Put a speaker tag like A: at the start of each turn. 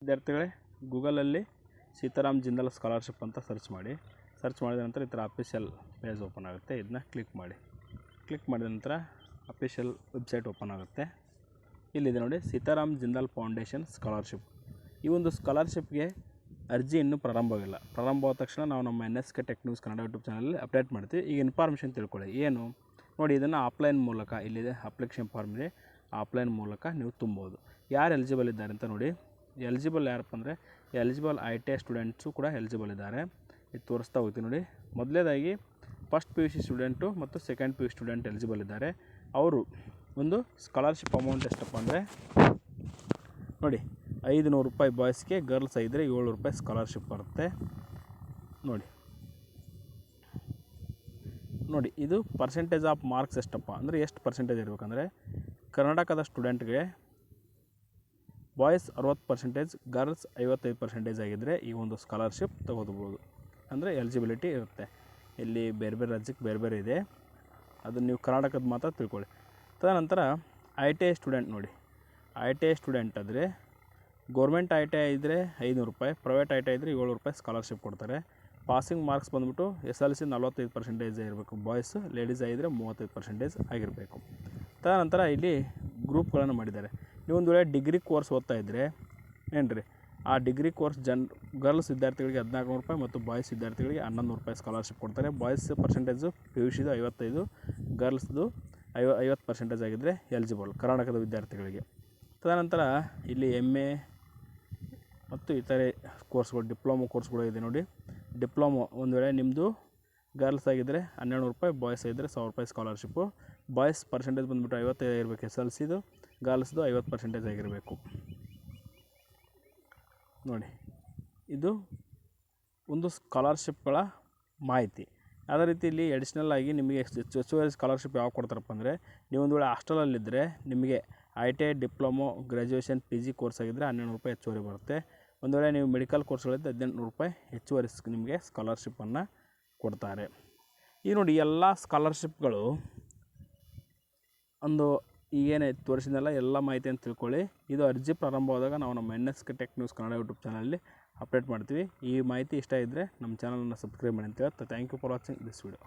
A: ವಿದ್ಯಾರ್ಥಿಗಳೇ, ಗೂಗಲಲ್ಲಿ ಸೀತಾರಾಮ್ ಜಿಂದಾಲ್ ಸ್ಕಾಲರ್ಶಿಪ್ ಅಂತ ಸರ್ಚ್ ಮಾಡಿದ ನಂತರ ಈ ಥರ ಅಫಿಷಿಯಲ್ ಪೇಜ್ ಓಪನ್ ಆಗುತ್ತೆ. ಇದನ್ನ ಕ್ಲಿಕ್ ಮಾಡಿದ ನಂತರ ಅಫಿಷಿಯಲ್ ವೆಬ್ಸೈಟ್ ಓಪನ್ ಆಗುತ್ತೆ. ಇಲ್ಲಿದೆ ನೋಡಿ, ಸೀತಾರಾಮ್ ಜಿಂದಾಲ್ ಫೌಂಡೇಶನ್ ಸ್ಕಾಲರ್ಶಿಪ್. ಈ ಒಂದು ಸ್ಕಾಲರ್ಶಿಪ್ಗೆ ಅರ್ಜಿ ಇನ್ನೂ ಪ್ರಾರಂಭವಾದ ತಕ್ಷಣ ನಾವು ನಮ್ಮ NSK tech news Kannada YouTube ಚಾನಲಲ್ಲಿ ಅಪ್ಡೇಟ್ ಮಾಡ್ತೀವಿ. ಈಗ ಇನ್ಫಾರ್ಮೇಷನ್ ತಿಳ್ಕೊಳ್ಳಿ. ಏನು ನೋಡಿ, ಇದನ್ನು ಆಫ್ಲೈನ್ ಮೂಲಕ, ಇಲ್ಲಿದೆ ಅಪ್ಲಿಕೇಶನ್ ಫಾರ್ಮ್ ಇದೆ, ಆಫ್ಲೈನ್ ಮೂಲಕ ನೀವು ತುಂಬೋದು. ಯಾರು ಎಲಿಜಿಬಲ್ ಇದ್ದಾರೆ ಅಂತ ನೋಡಿ. ಎಲಿಜಿಬಲ್ ಯಾರಪ್ಪ ಅಂದರೆ ಎಲಿಜಿಬಲ್ ITI ಸ್ಟೂಡೆಂಟ್ಸು ಕೂಡ ಎಲಿಜಿಬಲ್ ಇದ್ದಾರೆ. ಇದು ತೋರಿಸ್ತಾ ಹೋಗ್ತೀನಿ ನೋಡಿ. ಮೊದಲನೇದಾಗಿ ಫಸ್ಟ್ PUC ಸ್ಟೂಡೆಂಟು ಮತ್ತು ಸೆಕೆಂಡ್ PUC ಸ್ಟೂಡೆಂಟ್ ಎಲಿಜಿಬಲ್ ಇದ್ದಾರೆ. ಅವರು ಒಂದು ಸ್ಕಾಲರ್ಶಿಪ್ ಅಮೌಂಟ್ ಎಷ್ಟಪ್ಪ ಅಂದರೆ ನೋಡಿ, 500 ರೂಪಾಯಿ ಬಾಯ್ಸ್ಗೆ, ಗರ್ಲ್ಸ್ ಇದ್ದರೆ 700 ರೂಪಾಯಿ ಸ್ಕಾಲರ್ಶಿಪ್ ಬರುತ್ತೆ. ನೋಡಿ ಇದು ಪರ್ಸೆಂಟೇಜ್ ಆಫ್ ಮಾರ್ಕ್ಸ್ ಎಷ್ಟಪ್ಪ ಅಂದರೆ ಎಷ್ಟು ಪರ್ಸೆಂಟೇಜ್ ಇರಬೇಕಂದ್ರೆ, ಕರ್ನಾಟಕದ ಸ್ಟೂಡೆಂಟ್ಗೆ ಬಾಯ್ಸ್ 60%, ಗರ್ಲ್ಸ್ 55% ಆಗಿದ್ದರೆ ಈ ಒಂದು ಸ್ಕಾಲರ್ಶಿಪ್ ತಗೋಬೋದು. ಅಂದರೆ ಎಲಿಜಿಬಿಲಿಟಿ ಇರುತ್ತೆ. ಇಲ್ಲಿ ಬೇರೆ ಬೇರೆ ರಾಜ್ಯಕ್ಕೆ ಬೇರೆ ಬೇರೆ ಇದೆ, ಅದನ್ನು ನೀವು ಕರ್ನಾಟಕದ ಮಾತ್ರ ತಿಳ್ಕೊಳ್ಳಿ. ತದನಂತರ ITI ಸ್ಟೂಡೆಂಟ್ ನೋಡಿ, ITI ಸ್ಟೂಡೆಂಟ್ ಆದರೆ ಗೌರ್ಮೆಂಟ್ ITI ಇದ್ದರೆ 500 ರೂಪಾಯಿ, ಪ್ರೈವೇಟ್ ITI ಇದ್ದರೆ 700 ರೂಪಾಯಿ ಸ್ಕಾಲರ್ಶಿಪ್ ಕೊಡ್ತಾರೆ. ಪಾಸಿಂಗ್ ಮಾರ್ಕ್ಸ್ ಬಂದುಬಿಟ್ಟು SLC 45% ಇರಬೇಕು ಬಾಯ್ಸ್, ಲೇಡೀಸ್ ಆಗಿದ್ದರೆ 35% ಆಗಿರಬೇಕು. ತದನಂತರ ಇಲ್ಲಿ ಗ್ರೂಪ್ಗಳನ್ನು ಮಾಡಿದ್ದಾರೆ. ನೀವೊಂದು ವೇಳೆ ಡಿಗ್ರಿ ಕೋರ್ಸ್ ಓದ್ತಾ ಇದ್ದರೆ ಏನ್ರಿ, ಆ ಡಿಗ್ರಿ ಕೋರ್ಸ್ ಗರ್ಲ್ಸ್ ವಿದ್ಯಾರ್ಥಿಗಳಿಗೆ 1400 ರೂಪಾಯಿ ಮತ್ತು ಬಾಯ್ಸ್ ವಿದ್ಯಾರ್ಥಿಗಳಿಗೆ 1100 ರೂಪಾಯಿ ಸ್ಕಾಲರ್ಶಿಪ್ ಕೊಡ್ತಾರೆ. ಬಾಯ್ಸ್ ಪರ್ಸೆಂಟೇಜು PUCದು 55, ಗರ್ಲ್ಸ್ದು 50% ಆಗಿದ್ದರೆ ಎಲಿಜಿಬಲ್ ಕರ್ನಾಟಕದ ವಿದ್ಯಾರ್ಥಿಗಳಿಗೆ. ತದನಂತರ ಇಲ್ಲಿ MA ಮತ್ತು ಇತರೆ ಕೋರ್ಸ್ಗಳು, ಡಿಪ್ಲೊಮೊ ಕೋರ್ಸ್ಗಳು ಇದೆ ನೋಡಿ. ಡಿಪ್ಲೊಮೊ ಒಂದು ವೇಳೆ ನಿಮ್ಮದು ಗರ್ಲ್ಸ್ ಆಗಿದ್ದರೆ 1200 ರೂಪಾಯಿ, ಬಾಯ್ಸ್ ಆಗಿದ್ದರೆ 1000 ರೂಪಾಯಿ ಸ್ಕಾಲರ್ಶಿಪ್ಪು. ಬಾಯ್ಸ್ ಪರ್ಸೆಂಟೇಜ್ ಬಂದುಬಿಟ್ಟು 55 ಆಗಿರಬೇಕು SLCದು, ಗರ್ಲ್ಸ್ದು 50% ಆಗಿರಬೇಕು. ನೋಡಿ, ಇದು ಒಂದು ಸ್ಕಾಲರ್ಶಿಪ್ಗಳ ಮಾಹಿತಿ. ಅದೇ ರೀತಿ ಇಲ್ಲಿ ಅಡಿಷ್ನಲ್ ಆಗಿ ನಿಮಗೆ ಹೆಚ್ಚುವರಿ ಸ್ಕಾಲರ್ಶಿಪ್ ಯಾವಾಗ ಕೊಡ್ತಾರಪ್ಪ ಅಂದರೆ, ನೀವೊಂದು ವೇಳೆ ಹಾಸ್ಟೆಲಲ್ಲಿದ್ದರೆ ನಿಮಗೆ ITI diploma graduation PG course ಆಗಿದ್ದರೆ 1200 ರೂಪಾಯಿ ಹೆಚ್ಚುವರಿ ಬರುತ್ತೆ. ಒಂದು ವೇಳೆ ನೀವು ಮೆಡಿಕಲ್ ಕೋರ್ಸ್ಗಳಿದ್ದರೆ 1800 ರೂಪಾಯಿ ಹೆಚ್ಚುವರಿ ನಿಮಗೆ ಸ್ಕಾಲರ್ಶಿಪ್ಪನ್ನು ಕೊಡ್ತಾರೆ. ಈ ನೋಡಿ, ಎಲ್ಲ ಸ್ಕಾಲರ್ಶಿಪ್ಗಳು ಒಂದು ಈಗೇನು ತೋರಿಸಿದ್ನಲ್ಲ ಎಲ್ಲ ಮಾಹಿತಿಯನ್ನು ತಿಳ್ಕೊಳ್ಳಿ. ಇದು ಅರ್ಜಿ ಪ್ರಾರಂಭವಾದಾಗ ನಾವು ನಮ್ಮ NSK tech news Kannada YouTube ಚಾನಲಲ್ಲಿ ಅಪ್ಡೇಟ್ ಮಾಡ್ತೀವಿ. ಈ ಮಾಹಿತಿ ಇಷ್ಟ ಇದ್ದರೆ ನಮ್ಮ ಚಾನಲನ್ನು ಸಬ್ಸ್ಕ್ರೈಬ್ ಮಾಡಿ ಅಂತ ಹೇಳ್ತಾ, thank you for watching this video.